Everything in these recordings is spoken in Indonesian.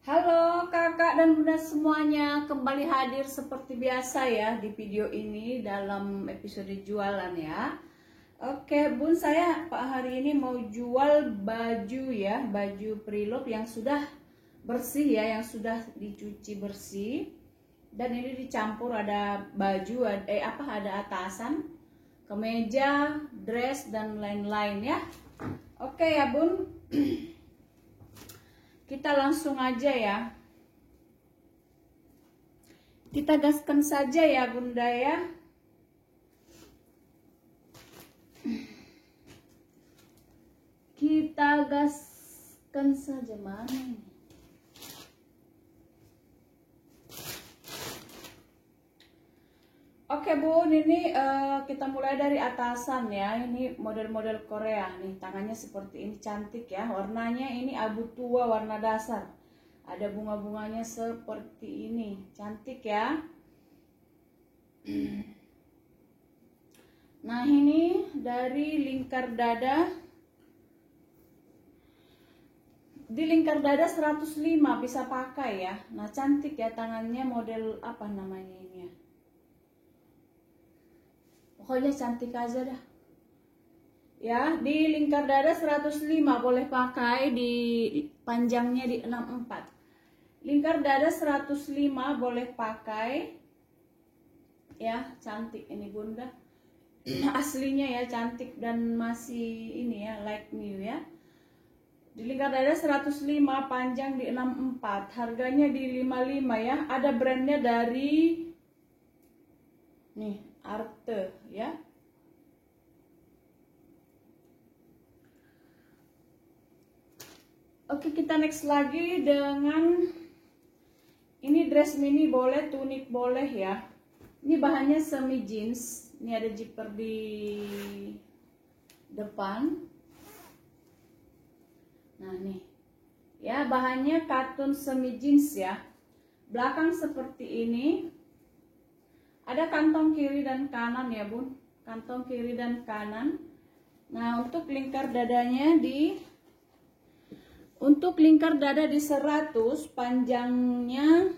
Halo kakak dan bunda semuanya, kembali hadir seperti biasa ya di video ini dalam episode jualan ya. Oke bun, saya hari ini mau jual baju ya, baju preloved yang sudah bersih ya, yang sudah dicuci bersih. Dan ini dicampur ada baju, ada atasan, kemeja, dress dan lain-lain ya. Oke ya bun. Kita langsung aja ya. Kita gaskan saja ya bunda ya. Kita gaskan saja, mana ini? Oke bun, ini kita mulai dari atasan ya. Ini model-model Korea nih, tangannya seperti ini, cantik ya. Warnanya ini abu tua, warna dasar. Ada bunga-bunganya seperti ini, cantik ya. Nah ini dari lingkar dada. Di lingkar dada 105 bisa pakai ya. Nah cantik ya, tangannya model apa namanya ini ya. Pokoknya cantik aja dah. Ya, di lingkar dada 105 boleh pakai, di panjangnya di 64. Lingkar dada 105 boleh pakai. Ya, cantik ini bunda. Aslinya ya cantik dan masih ini ya, like new ya. Di lingkar dada 105, panjang di 64. Harganya di 55 ya. Ada brandnya dari nih Arte ya. Oke, kita next lagi dengan ini dress mini boleh, tunik boleh ya. Ini bahannya semi jeans. Ini ada zipper di depan. Nah nih ya, bahannya katun semi jeans ya. Belakang seperti ini. Ada kantong kiri dan kanan ya bun, kantong kiri dan kanan. Nah untuk lingkar dadanya untuk lingkar dada di 100, panjangnya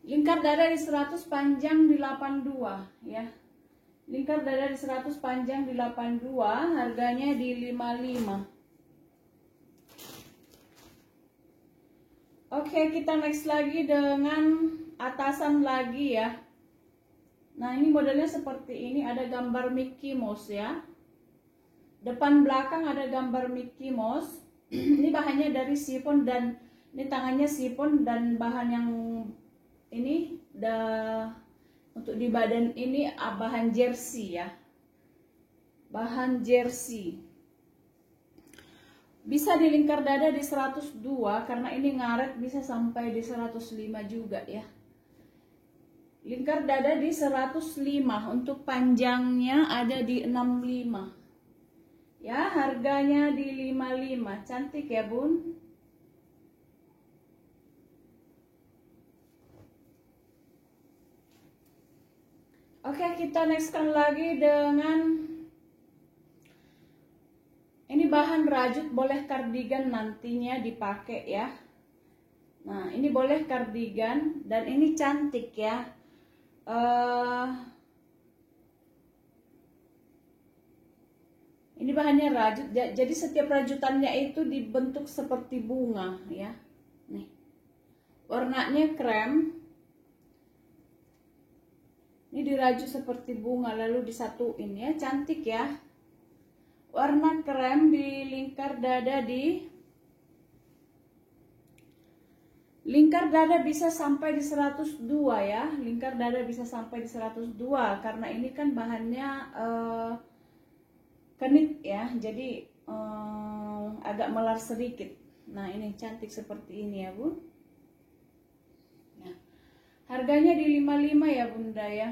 lingkar dada di 100, panjang di 82 ya. Lingkar dada di 100, panjang di 82, harganya di 55. Oke, kita next lagi dengan atasan lagi ya. Nah ini modelnya seperti ini, ada gambar Mickey Mouse ya. Depan belakang ada gambar Mickey Mouse. Ini bahannya dari sifon dan ini tangannya sifon, dan bahan yang ini untuk di badan ini bahan jersey ya. Bahan jersey. Bisa di lingkar dada di 102 karena ini ngaret, bisa sampai di 105 juga ya. Lingkar dada di 105, untuk panjangnya ada di 65. Ya, harganya di 55. Cantik ya, bun. Oke, kita nextkan lagi dengan ini bahan rajut, boleh kardigan nantinya dipakai ya. Nah, ini boleh kardigan dan ini cantik ya. Ini bahannya rajut, jadi setiap rajutannya itu dibentuk seperti bunga ya. Nih, warnanya krem. Ini dirajut seperti bunga lalu disatuin ya, cantik ya. Warna krem di lingkar dada lingkar dada bisa sampai di 102 ya. Lingkar dada bisa sampai di 102 karena ini kan bahannya kenit ya, jadi agak melar sedikit. Nah ini cantik seperti ini ya bun. Nah, harganya di 55 ya bunda ya.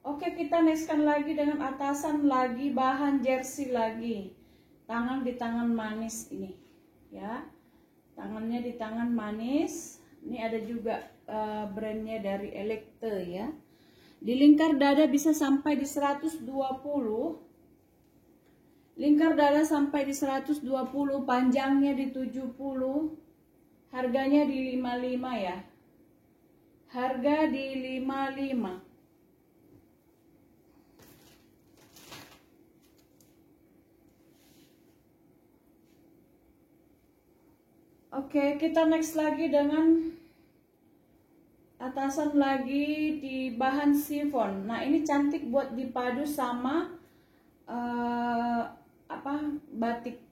Oke, kita nextkan lagi dengan atasan lagi, bahan jersey lagi. Tangan di tangan manis ini ya. Tangannya di tangan manis. Ini ada juga brandnya dari Electe ya. Di lingkar dada bisa sampai di 120. Lingkar dada sampai di 120, panjangnya di 70, harganya di 55 ya. Harga di 55. Oke, kita next lagi dengan atasan lagi di bahan chiffon. Nah, ini cantik buat dipadu sama batik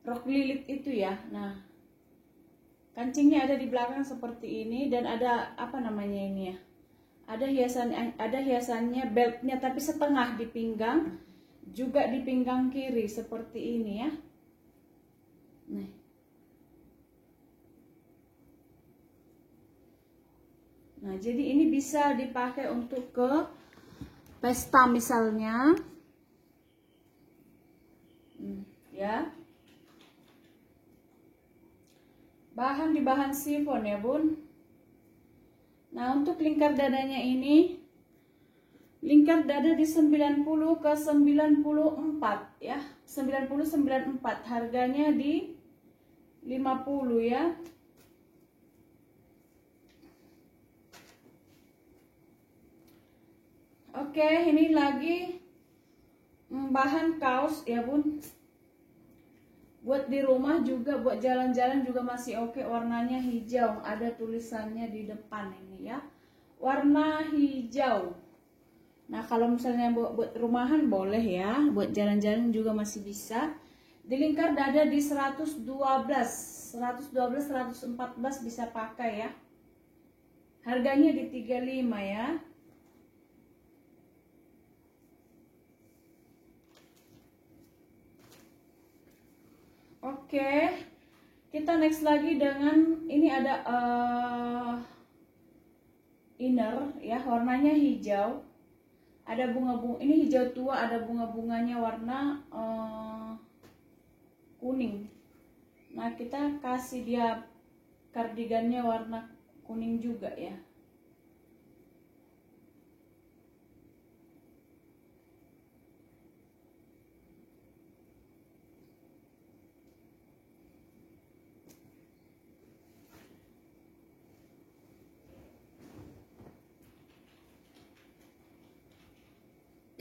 rok lilit itu ya. Nah, kancingnya ada di belakang seperti ini dan ada apa namanya ini ya? Ada hiasannya, beltnya tapi setengah di pinggang, juga di pinggang kiri seperti ini ya. Nih. Nah, jadi ini bisa dipakai untuk ke pesta misalnya. Ya. Bahan di bahan chiffon ya, Bun. Nah, untuk lingkar dadanya ini, lingkar dada di 90 ke 94 ya. 90-94, harganya di 50 ya. Oke, ini lagi bahan kaos ya, Bun. Buat di rumah juga, buat jalan-jalan juga masih oke. Warnanya hijau, ada tulisannya di depan ini ya. Warna hijau. Nah, kalau misalnya buat rumahan boleh ya, buat jalan-jalan juga masih bisa. Di lingkar dada di 112, 114 bisa pakai ya. Harganya di 35 ya. Oke, kita next lagi dengan ini ada inner ya, warnanya hijau. Ada bunga-bunga, ini hijau tua, ada bunga-bunganya warna kuning. Nah, kita kasih dia kardigannya warna kuning juga ya.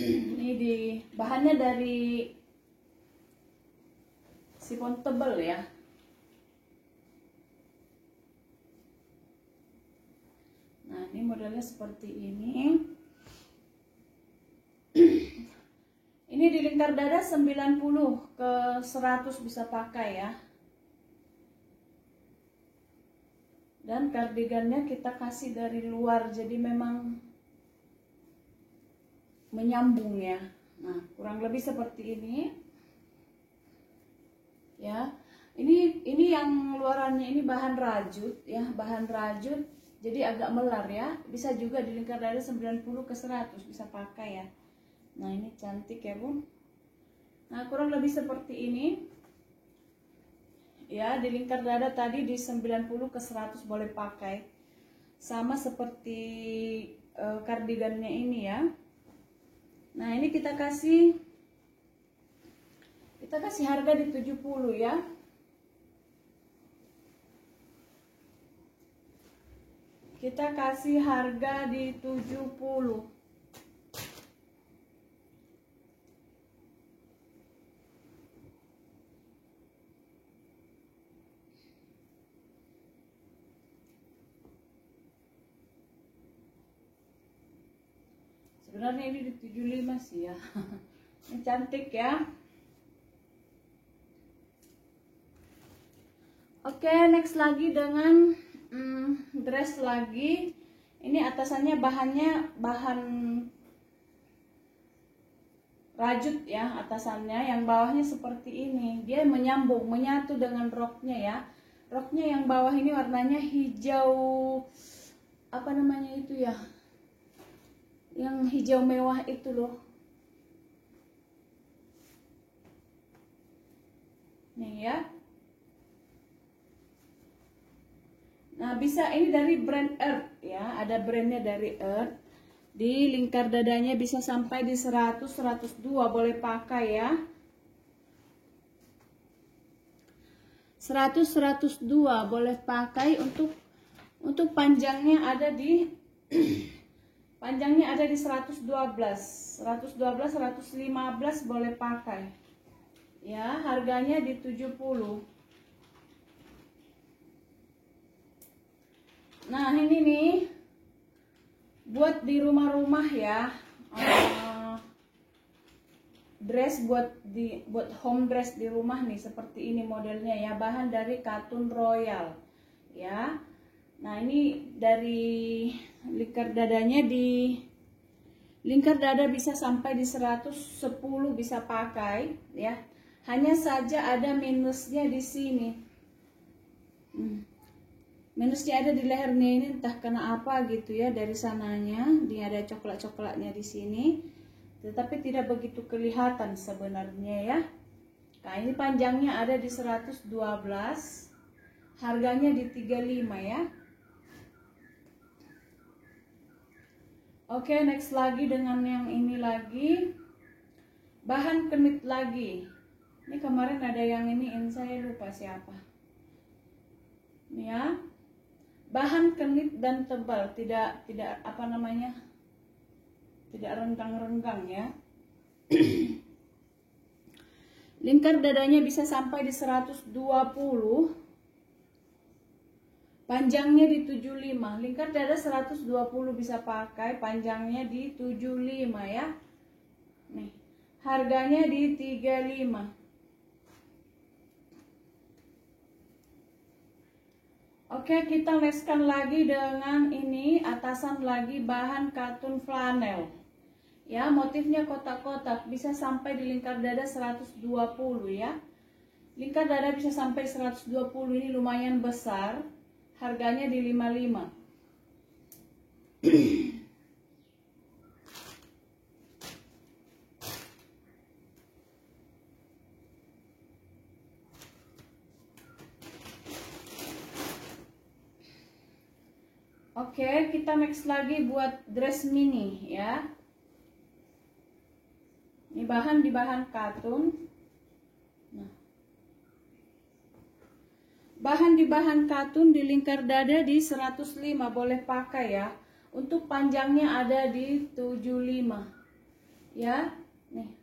Ini bahannya dari chiffon tebal ya. Nah, ini modelnya seperti ini. Ini di lingkar dada 90 ke 100 bisa pakai ya. Dan kardigannya kita kasih dari luar, jadi memang menyambung ya. Nah, kurang lebih seperti ini ya. Ini yang luarannya ini bahan rajut ya, bahan rajut jadi agak melar ya. Bisa juga di lingkar dada 90 ke 100 bisa pakai ya. Nah, ini cantik ya, Bun. Nah, kurang lebih seperti ini ya. Di lingkar dada tadi di 90 ke 100 boleh pakai, sama seperti kardigannya ini ya. Nah, ini kita kasih harga di 70 ya. Kita kasih harga di 70. Sebenarnya ini di 75 sih ya. Ini cantik ya. Oke, next lagi dengan dress lagi. Ini atasannya bahan rajut ya, atasannya. Yang bawahnya seperti ini. Dia menyambung, menyatu dengan roknya ya. Roknya yang bawah ini warnanya hijau, apa namanya itu ya, yang hijau mewah itu loh. Nih ya. Nah, bisa ini dari brand Earth ya, ada brandnya dari Earth. Di lingkar dadanya bisa sampai di 100, 102 boleh pakai ya. 102 boleh pakai untuk panjangnya ada di panjangnya ada di 112, 115 boleh pakai. Ya, harganya di 70. Nah, ini nih buat di rumah-rumah ya. Dress buat home dress di rumah nih, seperti ini modelnya ya, bahan dari katun royal ya. Nah, ini dari lingkar dadanya, di lingkar dada bisa sampai di 110 bisa pakai ya. Hanya saja ada minusnya di sini. Minusnya ada di lehernya ini, entah kena apa gitu ya, dari sananya dia ada coklat-coklatnya di sini. Tetapi tidak begitu kelihatan sebenarnya ya. Nah, ini panjangnya ada di 112. Harganya di 35 ya. Oke, next lagi dengan yang ini lagi. Bahan kenit lagi. Ini kemarin ada yang ini saya lupa siapa. Ini ya. Bahan kenit dan tebal, tidak apa namanya? Tidak renggang-renggang ya. Lingkar dadanya bisa sampai di 120. Panjangnya di 75. Lingkar dada 120 bisa pakai, panjangnya di 75 ya. Nih, harganya di 35. Oke, kita leskan lagi dengan ini, atasan lagi bahan katun flanel. Ya, motifnya kotak-kotak, bisa sampai di lingkar dada 120 ya. Lingkar dada bisa sampai 120, ini lumayan besar. Harganya di 55. Oke, kita next lagi buat dress mini ya. Ini bahan di bahan katun. Nah, bahan di bahan katun di lingkar dada di 105 boleh pakai ya. Untuk panjangnya ada di 75. Ya, nih.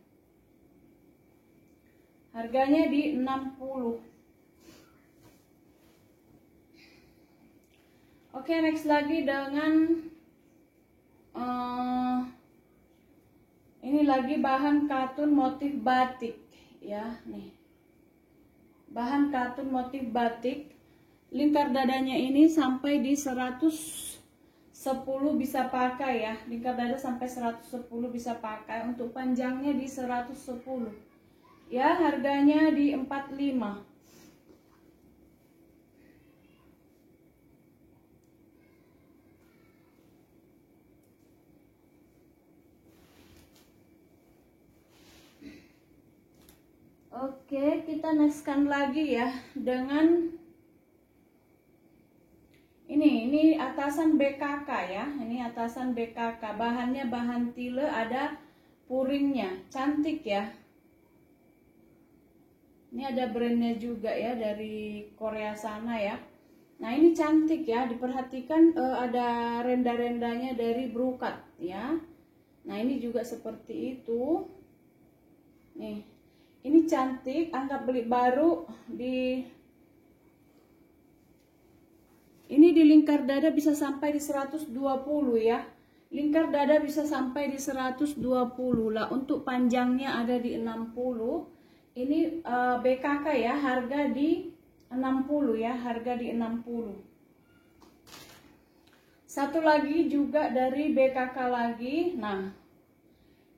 Harganya di 60. Oke, next lagi dengan ini lagi bahan katun motif batik ya, nih. Bahan katun motif batik. Lingkar dadanya ini sampai di 110 bisa pakai ya. Lingkar dada sampai 110 bisa pakai. Untuk panjangnya di 110. Ya, harganya di 45. Oke, kita nextkan lagi ya dengan ini atasan BKK ya. Ini atasan BKK, bahannya bahan tile, ada puringnya, cantik ya. Ini ada brandnya juga ya, dari Korea sana ya. Nah, ini cantik ya, diperhatikan ada renda-rendanya dari brokat ya. Nah, ini juga seperti itu. Nih, ini cantik, anggap beli baru. Ini di lingkar dada bisa sampai di 120 ya. Lingkar dada bisa sampai di 120 lah. Untuk panjangnya ada di 60. Ini BKK ya, harga di 60 ya, harga di 60. Satu lagi juga dari BKK lagi. Nah,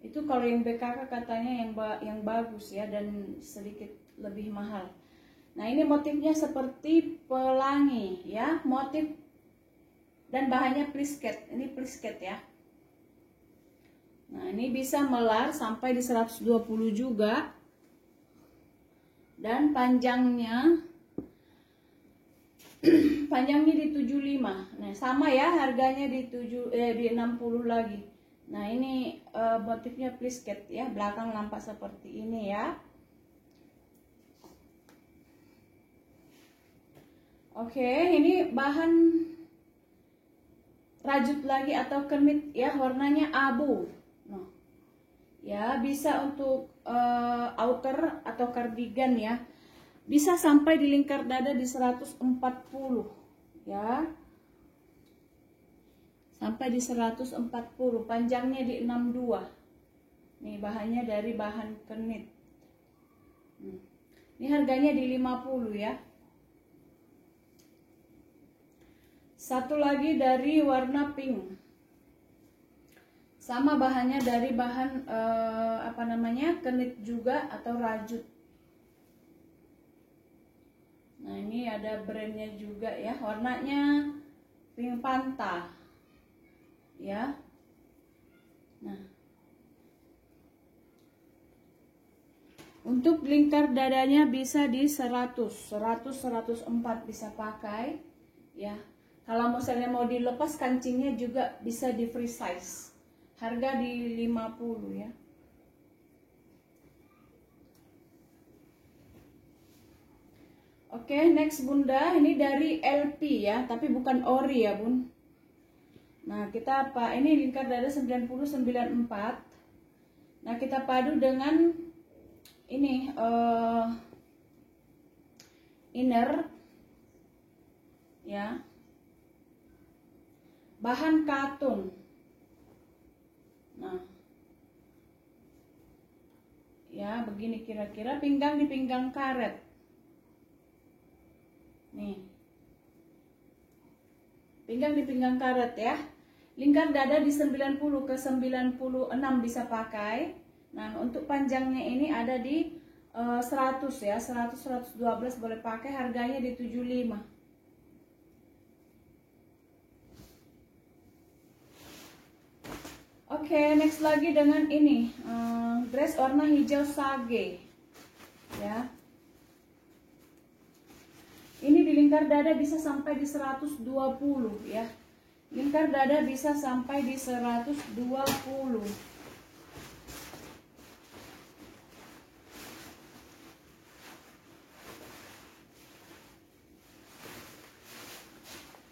itu kalau yang BKK katanya yang bagus ya, dan sedikit lebih mahal. Nah, ini motifnya seperti pelangi ya, motif dan bahannya plisket. Ini plisket ya. Nah, ini bisa melar sampai di 120 juga. Dan panjangnya di 75. Nah, sama ya, harganya di 60 lagi. Nah, ini motifnya plisket ya, belakang nampak seperti ini ya. Oke, ini bahan rajut lagi atau kenit ya, warnanya abu. Nah, ya bisa untuk outer atau kardigan ya. Bisa sampai di lingkar dada di 140 ya. Sampai di 140, panjangnya di 62. Nih bahannya dari bahan kenit. Ini harganya di 50 ya. Satu lagi dari warna pink. Sama bahannya dari bahan kenit juga atau rajut. Nah, ini ada brandnya juga ya. Warnanya pink panta. Ya. Nah. Untuk lingkar dadanya bisa di 100, 104 bisa pakai ya. Kalau misalnya mau dilepas kancingnya juga bisa di free size. Harga di 50 ya. Oke, next Bunda, ini dari LP ya, tapi bukan ori ya Bun. Nah, kita apa? Ini lingkar dada 90-94. Nah, kita padu dengan ini inner ya, bahan katun. Nah ya, begini kira-kira, pinggang di pinggang karet nih, pinggang di pinggang karet ya. Lingkar dada di 90 ke 96 bisa pakai. Nah, untuk panjangnya ini ada di 100 ya, 100 112 boleh pakai, harganya di 75. Oke, next lagi dengan ini dress warna hijau sage ya. Ini di lingkar dada bisa sampai di 120 ya. Lingkar dada bisa sampai di 120.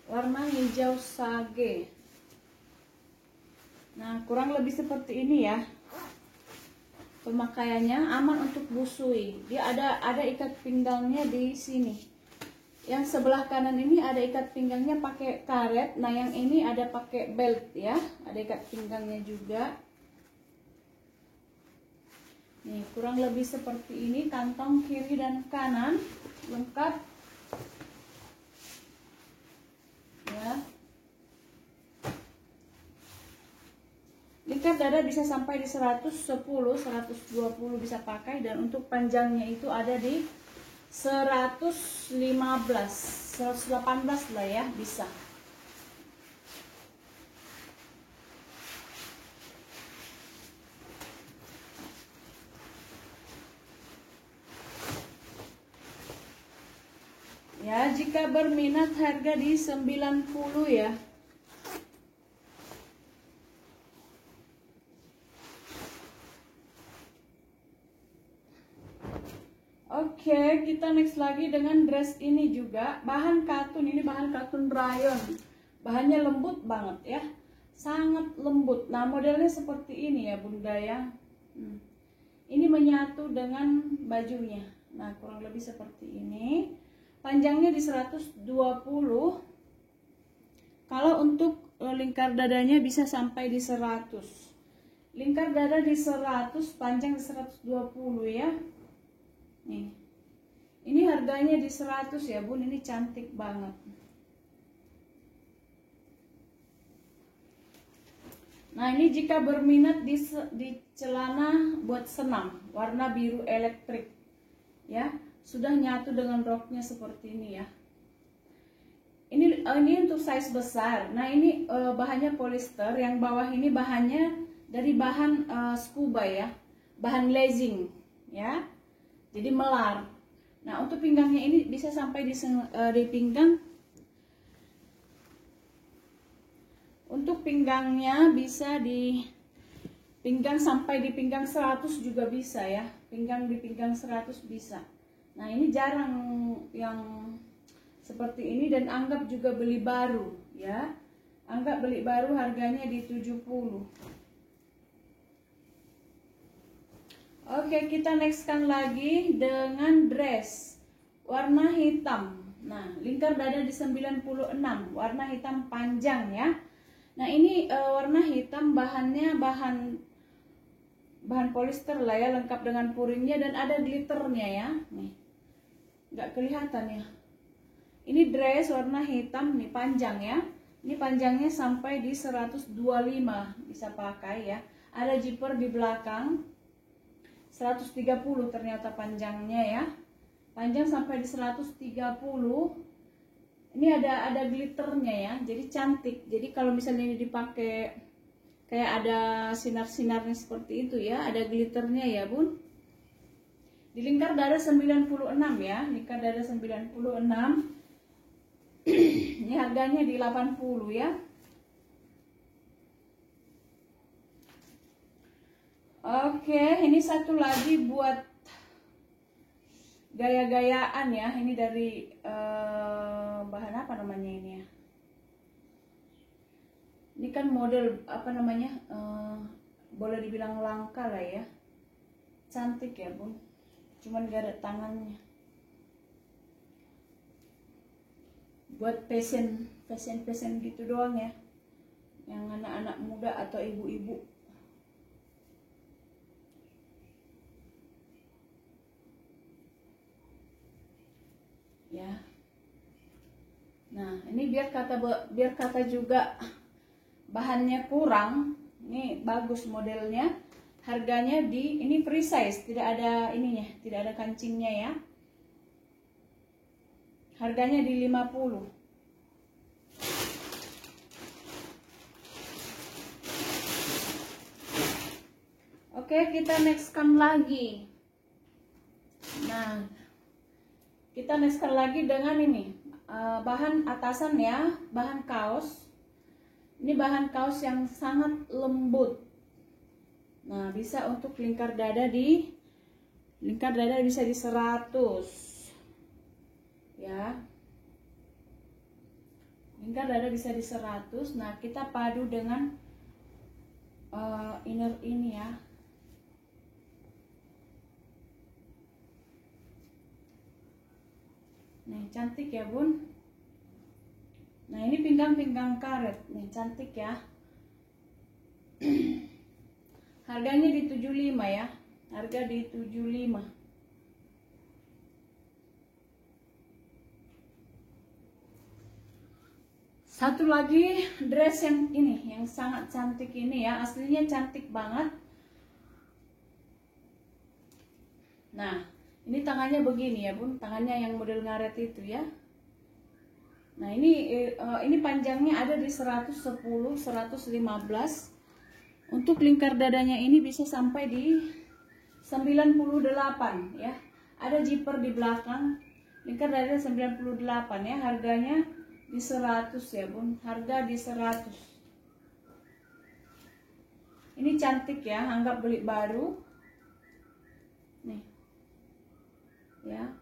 Warna hijau sage. Nah, kurang lebih seperti ini ya. Pemakaiannya aman untuk busui. Dia ada ikat pinggangnya di sini. Yang sebelah kanan ini ada ikat pinggangnya pakai karet. Nah, yang ini ada pakai belt ya. Ada ikat pinggangnya juga. Nih, kurang lebih seperti ini, kantong kiri dan kanan lengkap. Ya. Lingkar dada bisa sampai di 110, 120 bisa pakai, dan untuk panjangnya itu ada di 115, 118 lah ya, bisa. Ya, jika berminat harga di 90 ya. Oke, kita next lagi dengan dress ini juga. Bahan katun, ini bahan katun rayon. Bahannya lembut banget ya. Sangat lembut. Nah, modelnya seperti ini ya Bunda ya. Ini menyatu dengan bajunya. Nah, kurang lebih seperti ini. Panjangnya di 120. Kalau untuk lingkar dadanya bisa sampai di 100. Lingkar dada di 100, panjang di 120 ya. Nih, ini harganya di 100 ya Bun, ini cantik banget. Nah, ini jika berminat di celana buat senam, warna biru elektrik ya, sudah nyatu dengan roknya seperti ini ya. Ini untuk size besar. Nah, ini bahannya polyester, yang bawah ini bahannya dari bahan scuba ya, bahan glazing ya. Jadi melar. Nah, untuk pinggangnya ini bisa sampai di pinggang. Untuk pinggangnya bisa di pinggang sampai di pinggang 100 juga bisa ya. Pinggang di pinggang 100 bisa. Nah, ini jarang yang seperti ini, dan anggap juga beli baru ya. Anggap beli baru, harganya di 70. Oke, kita nextkan lagi dengan dress warna hitam. Nah, lingkar dada di 96, warna hitam panjang ya. Nah, ini warna hitam, bahannya bahan polyester lah ya, lengkap dengan puringnya dan ada glitternya ya. Nih, nggak kelihatan ya. Ini dress warna hitam nih, panjang ya. Ini panjangnya sampai di 125, bisa pakai ya. Ada zipper di belakang. 130 ternyata panjangnya ya. Panjang sampai di 130. Ini ada glitternya ya. Jadi cantik. Jadi kalau misalnya ini dipakai kayak ada sinar-sinarnya seperti itu ya, ada glitternya ya, Bun. Di lingkar dada 96 ya. Lingkar dada 96. Ini harganya di 80 ya. Oke, ini satu lagi buat gaya-gayaan ya. Ini dari bahan apa namanya ini ya? Ini kan model apa namanya? Boleh dibilang langka lah ya. Cantik ya, Bun. Cuman gak ada tangannya. Buat fashion gitu doang ya, yang anak-anak muda atau ibu-ibu. Ya. Nah, ini biar kata juga bahannya kurang, ini bagus modelnya. Harganya ini free size, tidak ada ininya, tidak ada kancingnya ya. Harganya di 50. Oke, kita nextkan lagi. Nah, kita nextkan lagi dengan ini. Bahan atasan ya, bahan kaos. Ini bahan kaos yang sangat lembut. Nah, bisa untuk lingkar dada bisa di 100. Ya, lingkar dada bisa di 100. Nah, kita padu dengan inner ini ya. Nih, cantik ya, Bun. Nah, ini pinggang karet. Nih, cantik ya. Harganya di 75 ya. Harga di 75. Satu lagi dress yang ini, yang sangat cantik ini ya, aslinya cantik banget. Nah, ini tangannya begini ya, Bun, tangannya yang model ngaret itu ya. Nah, ini panjangnya ada di 110, 115. Untuk lingkar dadanya ini bisa sampai di 98 ya. Ada zipper di belakang. Lingkar dada 98 ya, harganya di 100 ya, Bun. Harga di 100. Ini cantik ya, anggap beli baru. Nih. Ya.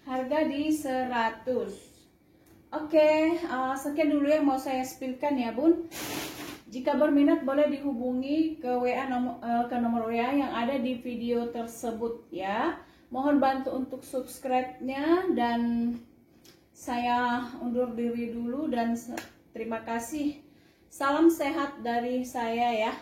Harga di 100. Oke, sekian dulu yang mau saya spillkan ya, Bun. Jika berminat boleh dihubungi ke ke nomor WA yang ada di video tersebut ya. Mohon bantu untuk subscribe-nya, dan saya undur diri dulu dan terima kasih. Salam sehat dari saya ya.